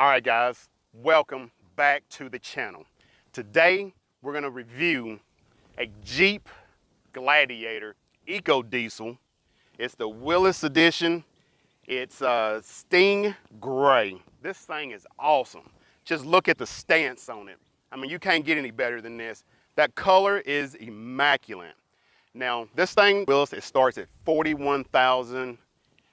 All right, guys, welcome back to the channel. Today, we're gonna review a Jeep Gladiator EcoDiesel. It's the Willys edition. It's Sting Gray. This thing is awesome. Just look at the stance on it. I mean, you can't get any better than this. That color is immaculate. Now, this thing, Willys, it starts at $41,000.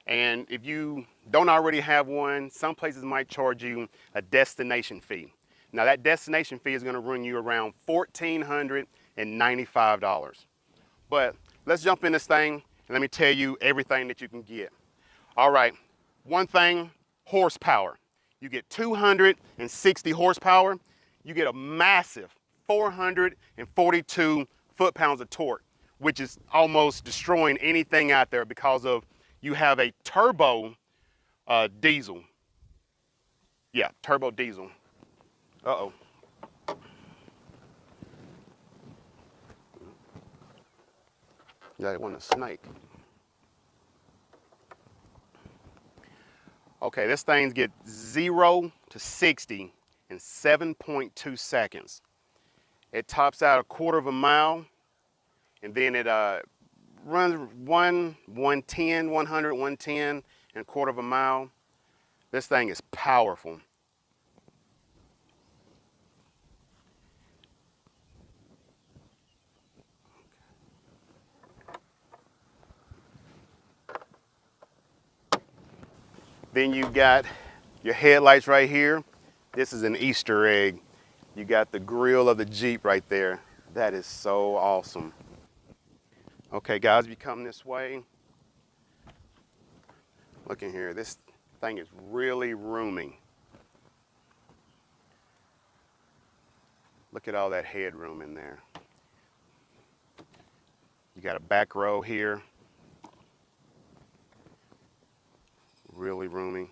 And if you don't already have one, some places might charge you a destination fee. Now that destination fee is gonna run you around $1,495. But let's jump in this thing and let me tell you everything that you can get. All right, one thing, horsepower. You get 260 horsepower. You get a massive 442 foot-pounds of torque, which is almost destroying anything out there because of you have a turbo diesel. Yeah, turbo diesel. Uh-oh. That wasn't a snake. Okay, this thing gets 0 to 60 in 7.2 seconds. It tops out 1/4 mile, and then it runs 110, 100, 110 and 1/4 mile. This thing is powerful. Then you got your headlights right here. This is an Easter egg. You got the grill of the Jeep right there. That is so awesome. Okay, guys, if you come this way, look in here. This thing is really roomy. Look at all that headroom in there. You got a back row here. Really roomy.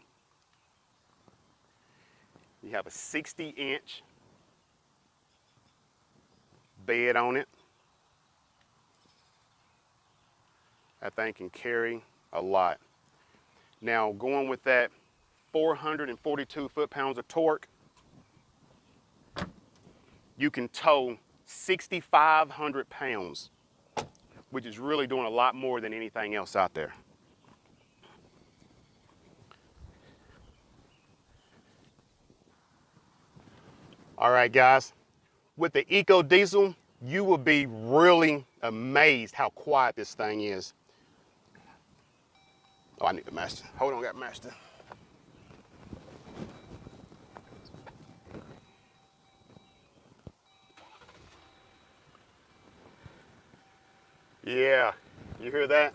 You have a 60-inch bed on it. That thing can carry a lot. Now, going with that 442 foot-pounds of torque, you can tow 6,500 pounds, which is really doing a lot more than anything else out there. All right, guys, with the EcoDiesel, you will be really amazed how quiet this thing is. Oh, I need the master. Hold on, got master. Yeah, you hear that?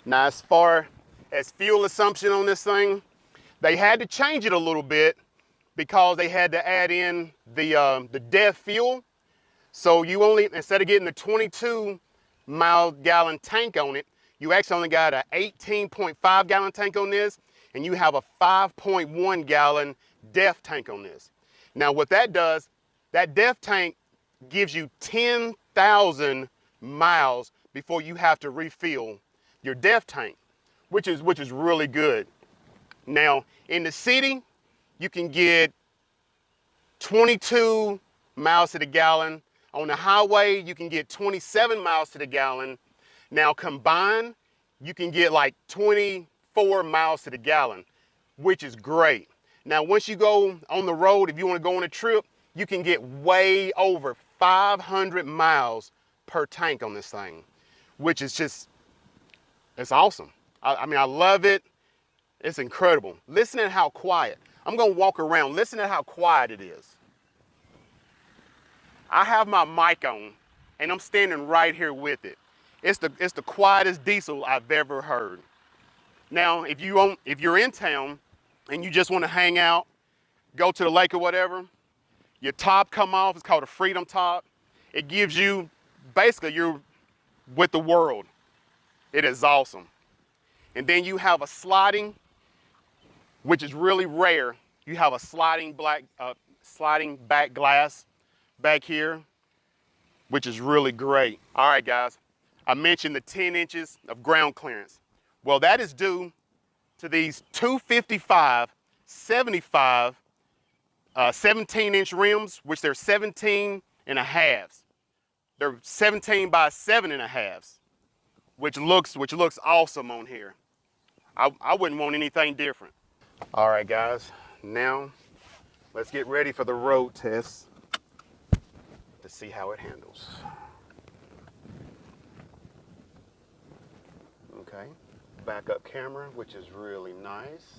Now, as far as fuel assumption on this thing, they had to change it a little bit because they had to add in the DEV fuel. So you only, instead of getting the 22-mile-gallon tank on it, you actually only got an 18.5-gallon tank on this, and you have a 5.1-gallon DEV tank on this. Now what that does, that DEV tank gives you 10,000 miles before you have to refill your DEV tank, which is really good. Now in the city, you can get 22 miles to the gallon. On the highway, you can get 27 miles to the gallon. Now combined, you can get like 24 miles to the gallon, which is great. Now, once you go on the road, if you want to go on a trip, you can get way over 500 miles per tank on this thing, which is just, it's awesome. I mean, I love it. It's incredible. Listen to how quiet. I'm gonna walk around. Listen to how quiet it is. I have my mic on, and I'm standing right here with it. It's the quietest diesel I've ever heard. Now, if you're in town and you just want to hang out, go to the lake or whatever, your top come off. It's called a Freedom Top. It gives you, basically, you're with the world. It is awesome. And then you have a sliding, which is really rare. You have a sliding back glass back here, which is really great. All right, guys, I mentioned the 10 inches of ground clearance. Well, that is due to these 255 75 17-inch rims, which they're 17 and a halves. They're 17 by 7 and a halves, which looks awesome on here. I wouldn't want anything different. All right, guys, now let's get ready for the road test to see how it handles. Okay, backup camera, which is really nice.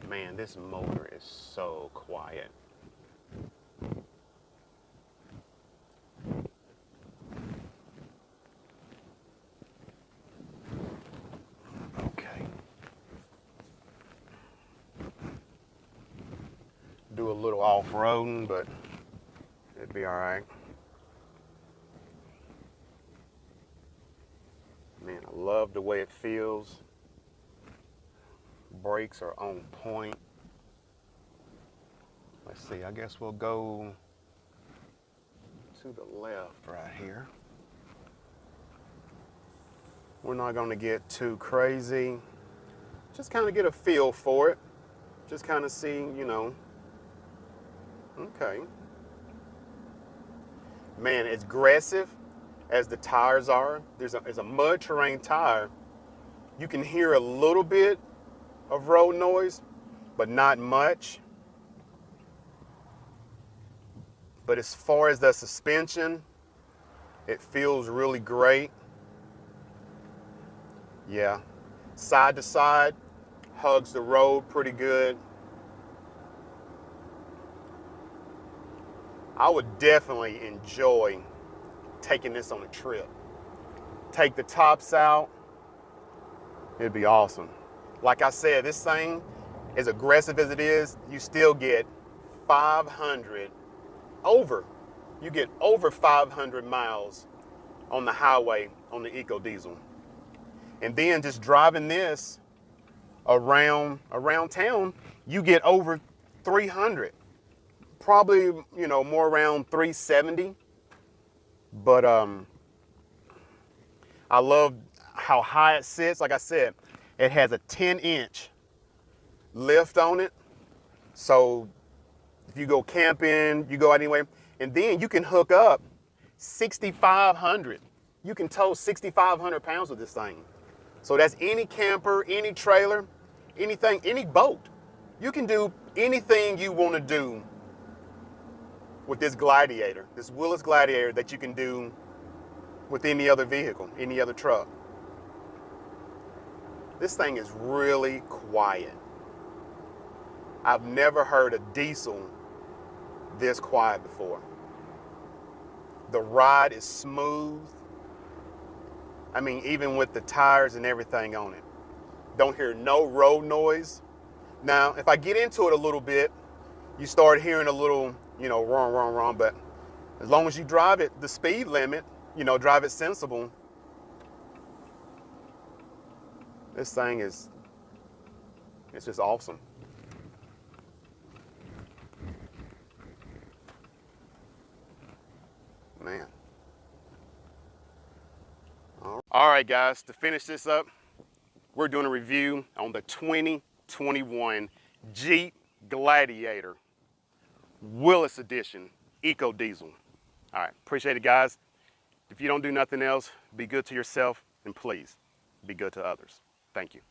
Man, this motor is so quiet. Okay. Do a little off-roading, but it'd be all right. Man, I love the way it feels. Brakes are on point. Let's see, I guess we'll go to the left right here. We're not going to get too crazy. Just kind of get a feel for it. Just kind of see, you know. Okay. Man, it's aggressive as the tires are. There's a mud terrain tire. You can hear a little bit of road noise, but not much. But as far as the suspension, it feels really great. Yeah, side to side, hugs the road pretty good. I would definitely enjoy taking this on a trip. Take the tops out, it'd be awesome. Like I said, this thing, as aggressive as it is, you still get 500 over. You get over 500 miles on the highway on the EcoDiesel. And then just driving this around town, you get over 300. Probably, you know, more around 370. But I love how high it sits. Like I said, it has a 10-inch lift on it. So if you go camping, you go out anyway, and then you can hook up 6,500. You can tow 6,500 pounds with this thing. So that's any camper, any trailer, anything, any boat. You can do anything you want to do with this Gladiator, this Willys Gladiator, that you can do with any other vehicle, any other truck. This thing is really quiet. I've never heard a diesel this quiet before. The ride is smooth. I mean, even with the tires and everything on it. Don't hear no road noise. Now, if I get into it a little bit, you start hearing a little, you know, wrong, but as long as you drive it the speed limit, you know, drive it sensible, this thing is, it's just awesome. Man. All right, guys, to finish this up, we're doing a review on the 2021 Jeep Gladiator Willys Edition EcoDiesel. All right, appreciate it, guys. If you don't do nothing else, be good to yourself, and please be good to others. Thank you.